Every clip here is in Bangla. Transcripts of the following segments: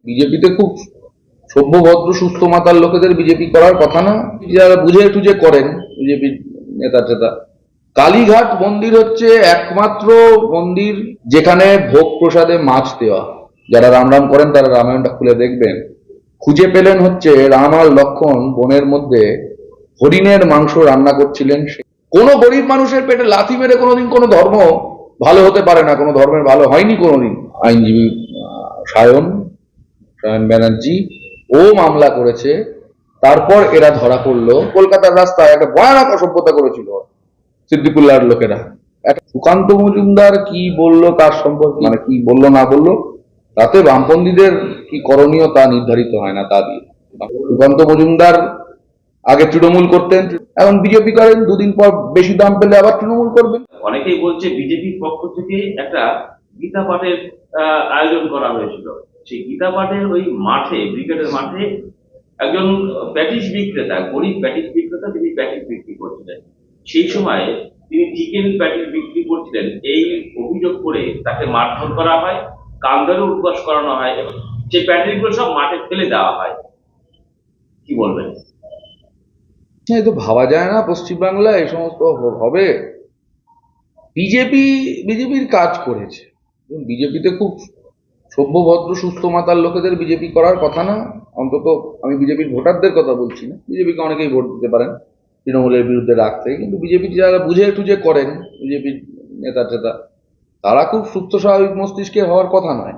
বিজেপিতে খুব সভ্য ভদ্র সুস্থ মাতার লোকেদের বিজেপি করার কথা না। যারা বুঝে টুঝে করেন বিজেপির নেতা টেতা। কালীঘাট মন্দির হচ্ছে একমাত্র মন্দির যেখানে ভোগ প্রসাদে মাছ দেওয়া। যারা রাম রাম করেন তারা রামায়ণটা খুলে দেখবেন। খুঁজে পেলেন হচ্ছে রাম আর লক্ষণ বনের মধ্যে হরিণের মাংস রান্না করছিলেন। কোনো গরিব মানুষের পেটে লাথি মেরে কোনোদিন কোনো ধর্ম ভালো হতে পারে না, কোনো ধর্মের ভালো হয়নি কোনোদিন। আইনজীবী সায়ন সায়ন ব্যানার্জি ও মামলা করেছে, তারপর এরা ধরা পড়লো। কলকাতার রাস্তায় একটা ভয়ানক অসভ্যতা করেছিল সিদ্দিকুল্লাহর লোকেরা। একটা সুকান্ত মজুমদার কি বললো কার সম্পর্কে, মানে কি বললো না বললো, তাতে বামপন্থীদের কি করণীয় তা নির্ধারিত হয় না তা দিয়ে। সুকান্ত মজুমদার আগে তৃণমূল করতেন, এখন বিজেপি করেন, দুদিন পর বেশি দাম পেলে আবার তৃণমূল করবেন। অনেকেই বলছে বিজেপির পক্ষ থেকে একটা গীতা পাঠের আয়োজন করা হয়েছিল। সেই গীতা পাঠের ওই মাঠে, ব্রিগেডের মাঠে একজন প্যাটিস বিক্রেতা, গরিব প্যাটিস বিক্রেতা, তিনি প্যাটিস বিক্রি করছিলেন। সেই সময় তিনি চিকেন প্যাটিস বিক্রি করছিলেন, এই অভিযোগ করে তাকে মারধর করা হয়, কান ধরে উদ্বাস করানো হয় এবং সেই প্যাটিসগুলো সব মাঠে ফেলে দেওয়া হয়। কি বলবেন? এই তো ভাবা যায় না পশ্চিমবাংলায় এই সমস্ত হবে। বিজেপির কাজ করেছে। বিজেপিতে খুব সভ্য ভদ্র সুস্থ মাতার লোকেদের বিজেপি করার কথা না। অন্তত আমি বিজেপির ভোটারদের কথা বলছি না, বিজেপিকে অনেকেই ভোট দিতে পারেন তৃণমূলের বিরুদ্ধে রাখতে, কিন্তু বিজেপি যারা বুঝে টুঝে করেন বিজেপির নেতা টেতা, তারা খুব সুস্থ স্বাভাবিক মস্তিষ্কে হওয়ার কথা নয়।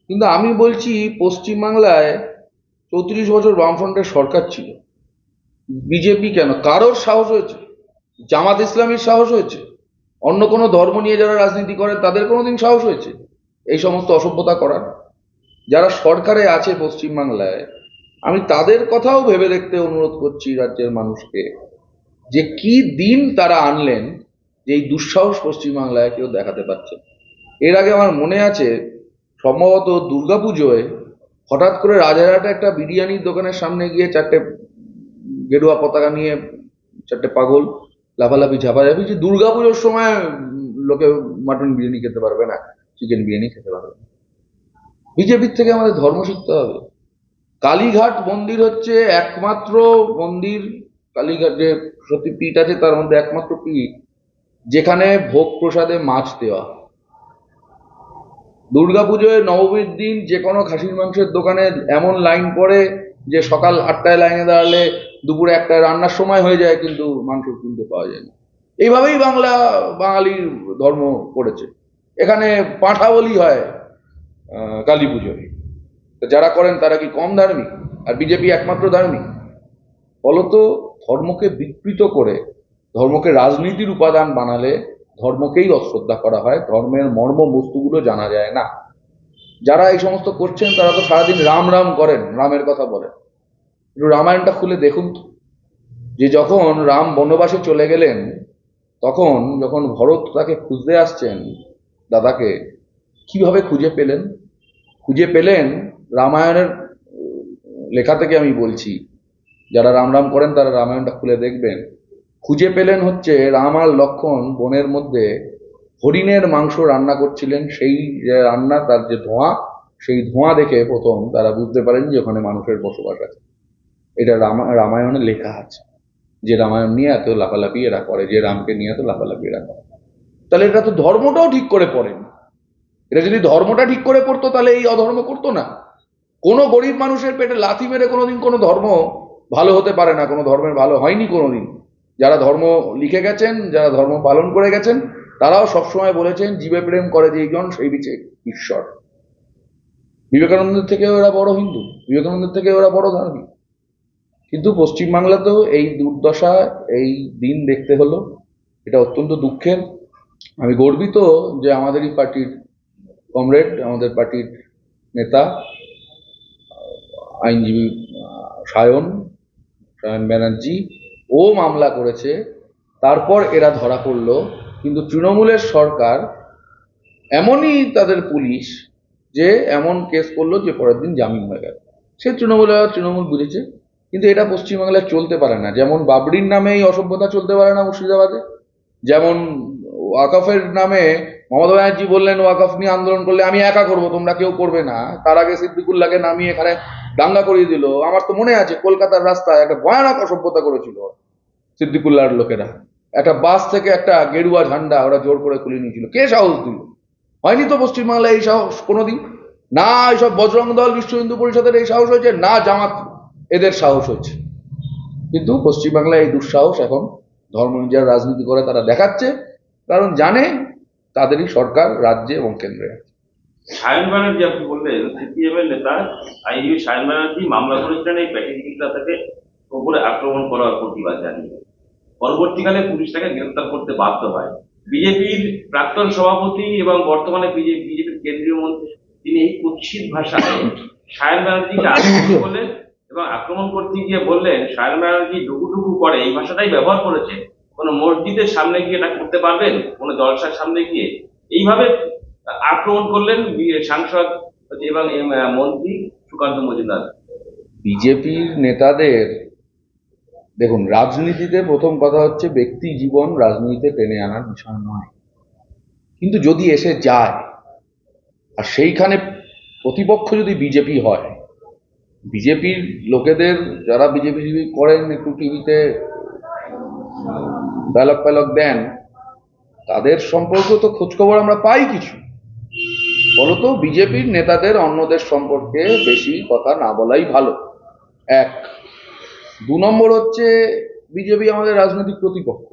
কিন্তু আমি বলছি পশ্চিমবাংলায় 34 বছর বামফ্রন্টের সরকার ছিল, বিজেপি কেন কারোর সাহস হয়েছে? জামাত ইসলামীর সাহস হয়েছে? অন্য কোনো ধর্ম নিয়ে যারা রাজনীতি করেন তাদের কোনোদিন সাহস হয়েছে এই সমস্ত অসভ্যতা করার? যারা সরকারে আছে পশ্চিমবাংলায়, আমি তাদের কথাও ভেবে দেখতে অনুরোধ করছি রাজ্যের মানুষকে, যে কি দিন তারা আনলেন যে এই দুঃসাহস পশ্চিমবাংলায় কেউ দেখাতে পারছে। এর আগে আমার মনে আছে, সম্ভবত দুর্গাপুজোয় হঠাৎ করে রাজারহাটে একটা বিরিয়ানির দোকানের সামনে গিয়ে চারটে গেরুয়া পতাকা নিয়ে চারটে পাগল লাফালাফি ঝাপাঝাপি, যে দুর্গাপুজোর সময় লোকে মাটন বিরিয়ানি খেতে পারবে না, চিকেন বিরিয়ানি খেতে পারবে না। বিজেপির থেকে আমাদের ধর্ম শিখতে হবে। কালীঘাট মন্দির হচ্ছে একমাত্র মন্দির, কালীঘাট যে সতীপীঠ আছে তার মধ্যে একমাত্র পীঠ যেখানে ভোগ প্রসাদে মাছ দেওয়া। দুর্গাপুজোয় নবমীর দিন যে কোনো খাসির মাংসের দোকানে এমন লাইন পড়ে যে সকাল 8টায় লাইনে দাঁড়ালে দুপুরে 1টায় রান্নার সময় হয়ে যায়, কিন্তু মাংস কিনতে পাওয়া যায় না। এইভাবেই বাঙালির ধর্ম করেছে। এখানে পাঁঠা বলি হয় কালী পুজোয়। যারা করেন তারা কি কম ধার্মিক? আর বিজেপি একমাত্র ধার্মিক? ফলত ধর্মকে বিকৃত করে ধর্মকে রাজনীতির উপাদান বানালে ধর্মকেই অশ্রদ্ধা করা হয়, ধর্মের মর্ম বস্তুগুলো জানা যায় না। যারা এই সমস্ত করছেন তারা তো সারাদিন রাম রাম করেন, রামের কথা বলেন। একটু রামায়ণটা খুলে দেখুন তো, যে যখন রাম বনবাসে চলে গেলেন, তখন যখন ভরত তাকে খুঁজতে আসছেন দাদাকে, কিভাবে খুঁজে পেলেন? খুঁজে পেলেন রামায়ণের লেখা থেকে আমি বলছি, যারা রাম রাম করেন তারা রামায়ণটা খুলে দেখবেন। খুঁজে পেলেন হচ্ছে রাম আর লক্ষণ বনের মধ্যে হরিণের মাংস রান্না করছিলেন। সেই যে রান্না, তার যে ধোঁয়া, সেই ধোঁয়া দেখে প্রথম তারা বুঝতে পারেন যে ওখানে মানুষের বসবাস আছে। এটা রামায়ণে লেখা আছে, যে রামায়ণ নিয়ে এত লাফালাফি এরা করে, যে রামকে নিয়ে এত লাফালাফি এরা করে। তাহলে এটা তো ধর্মটাও ঠিক করে পড়েন। এটা যদি ধর্মটা ঠিক করে পড়তো তাহলে এই অধর্ম করতো না। কোনো গরিব মানুষের পেটে লাথি মেরে কোনোদিন কোনো ধর্ম ভালো হতে পারে না, কোনো ধর্মের ভালো হয়নি কোনোদিন। যারা ধর্ম লিখে গেছেন, যারা ধর্ম পালন করে গেছেন, তারাও সবসময় বলেছেন জীবে প্রেম করে যেইজন সেই বিচে ঈশ্বর। বিবেকানন্দের থেকে ওরা বড় হিন্দু, বিবেকানন্দের থেকে ওরা বড় ধার্মিক। কিন্তু পশ্চিমবাংলাতেও এই দুর্দশা, এই দিন দেখতে হলো। এটা অত্যন্ত দুঃখের। আমি গর্বিত যে আমাদেরই পার্টির কমরেড, আমাদের পার্টির নেতা আইনজীবী সায়ন ব্যানার্জি ও মামলা করেছে, তারপর এরা ধরা পড়লো। কিন্তু তৃণমূলের সরকার এমনই তাদের পুলিশ যে এমন কেস করলো যে পরের দিন জামিন হয়ে গেল। সে তৃণমূল বুঝেছে। কিন্তু এটা পশ্চিমবাংলায় চলতে পারে না। যেমন বাবরির নামে এই অসভ্যতা চলতে পারে না মুর্শিদাবাদে, যেমন ওয়াকফের নামে মমতা ব্যানার্জি বললেন ওয়াকফ নিয়ে আন্দোলন করলে আমি একা করব, তোমরা কেউ করবে না। তার আগে সিদ্দিকুল্লাহকে নামিয়ে এখানে দাঙ্গা করিয়ে দিল। আমার তো মনে আছে কলকাতার রাস্তায় একটা ভয়ানক অসভ্যতা করেছিল সিদ্দিকুল্লাহর লোকেরা। একটা বাস থেকে একটা গেরুয়া ঝান্ডা ওরা জোর করে খুলে নিয়েছিল। কে সাহস দিল? হয়নি তো পশ্চিমবাংলায় এই সাহস কোনোদিন। না এইসব বজরং দল, বিশ্ব হিন্দু পরিষদের এই সাহস হয়েছে, না জামাত এদের সাহস হচ্ছে। কিন্তু পশ্চিমবাংলায় এই দুঃসাহস এখন ধর্ম নিজের রাজনীতি করে তারা দেখাচ্ছে, কারণ জানে তাদেরই সরকার রাজ্যে এবং কেন্দ্রে আছে। সায়ন ব্যানার্জি আপনি বললেন সিপিএম এর নেতা আইনজীবী সায়ন ব্যানার্জি মামলা করেছিলেন এই প্যাকেজ বিক্রেতাকে উপরে আক্রমণ করার প্রতিবাদ জানিয়ে। পরবর্তীকালে পুলিশ তাকে গ্রেফতার করতে বাধ্য হয়। বিজেপির প্রাক্তন সভাপতি এবং বর্তমানে বিজেপির কেন্দ্রীয় মন্ত্রী তিনি এই কুৎসিত ভাষায় সায়ন ব্যানার্জিকে আক্রমণ করলেন এবং আক্রমণ করতে গিয়ে বললেন সায়ন ব্যানার্জি ডুকুডুকু করে, এই ভাষাটাই ব্যবহার করেছে। কোনো মসজিদের সামনে গিয়ে এটা করতে পারবেন, কোনো জলসার সামনে গিয়ে এইভাবে আক্রমণ করলেন সাংসদ এবং মন্ত্রী সুকান্ত মজুমদার। বিজেপির নেতাদের দেখুন, রাজনীতিতে প্রথম কথা হচ্ছে ব্যক্তি জীবন রাজনীতিতে টেনে আনার বিষয় নয়, কিন্তু যদি এসে যায় আর সেইখানে প্রতিপক্ষ যদি বিজেপি হয়, বিজেপির লোকেদের যারা বিজেপি করেন, একটু টিভিতে ডায়লগ ফ্যালগ দেন, তাদের সম্পর্কে তো খোঁজখবর আমরা পাই কিছু। বলতো বিজেপির নেতাদের অন্যদের সম্পর্কে বেশি কথা না বলাই ভালো, এক। দু নম্বর হচ্ছে বিজেপি আমাদের রাজনৈতিক প্রতিপক্ষ।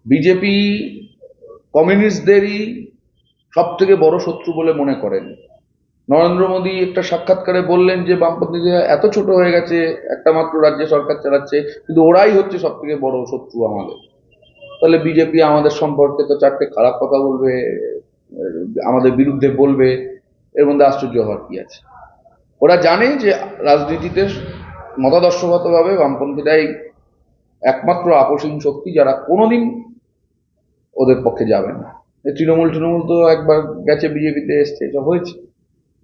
বিজেপি কমিউনিস্টদেরই সব থেকে বড় শত্রু বলে মনে করেন। নরেন্দ্র মোদী একটা সাক্ষাৎকারে বললেন যে বামপন্থীরা এত ছোট হয়ে গেছে, একটা মাত্র রাজ্যে সরকার চালাচ্ছে, কিন্তু ওরাই হচ্ছে সব থেকে বড় শত্রু আমাদের। তাহলে বিজেপি আমাদের সম্পর্কে তো চারটে খারাপ কথা বলবে, আমাদের বিরুদ্ধে বলবে, এর মধ্যে আশ্চর্য হওয়ার কি আছে? ওরা জানে যে রাজনীতিতে মতাদর্শগতভাবে বামপন্থীরাই একমাত্র আপসীন শক্তি, যারা কোনোদিন ওদের পক্ষে যাবে না। তৃণমূল তো একবার গেছে বিজেপিতে, এসছে, সব হয়েছে।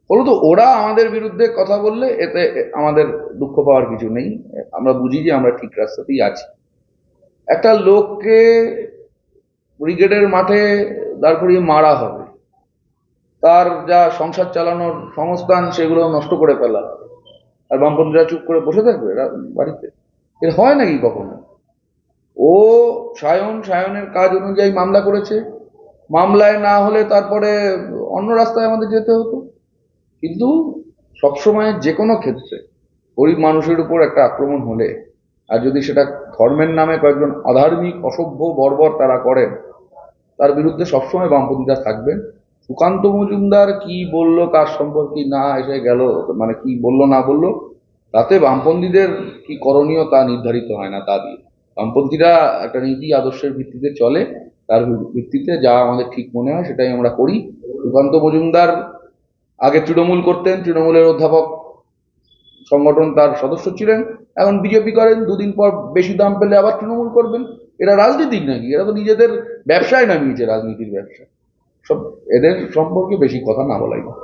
বলতো ওরা আমাদের বিরুদ্ধে কথা বললে এতে আমাদের দুঃখ পাওয়ার কিছু নেই। আমরা বুঝি যে আমরা ঠিক রাস্তাতেই আছি। একটা লোককে ব্রিগেডের মাঠে দাঁড় করিয়ে মারা হবে, তার যা সংসার চালানোর সংস্থান সেগুলো নষ্ট করে ফেলা হবে, আর বামপন্থীরা চুপ করে বসে থাকবে বাড়িতে? এর হয় নাকি কখনো? ও সায়নের কাজ অনুযায়ী মামলা করেছে, মামলায় না হলে তারপরে অন্য রাস্তায় আমাদের যেতে হতো। কিন্তু সবসময় যে কোনো ক্ষেত্রে গরিব মানুষের উপর একটা আক্রমণ হলে, আর যদি সেটা ধর্মের নামে কয়েকজন অধার্মিক অসভ্য বর্বর তারা করেন, তার বিরুদ্ধে সবসময় বামপন্থীরা থাকবেন। সুকান্ত মজুমদার কি বললো, কার সম্পর্কে না এসে গেল, মানে কি বললো না বললো, তাতে বামপন্থীদের কি করণীয় তা নির্ধারিত হয় না তা দিয়ে। বামপন্থীরা একটা নীতি আদর্শের ভিত্তিতে চলে, তার ভিত্তিতে যা আমাদের ঠিক মনে হয় সেটাই আমরা করি। সুকান্ত মজুমদার আগে তৃণমূল করতেন, তৃণমূলের অধ্যাপক সংগঠন তার সদস্য ছিলেন, এখন বিজেপি করেন, দুদিন পর বেশি দাম পেলে আবার তৃণমূল করবেন। এরা রাজনীতিক নাকি? এরা তো নিজেদের ব্যবসায় নামিয়েছে, রাজনীতির ব্যবসা। সব এদের সম্পর্কে বেশি কথা না বলাই ভালো।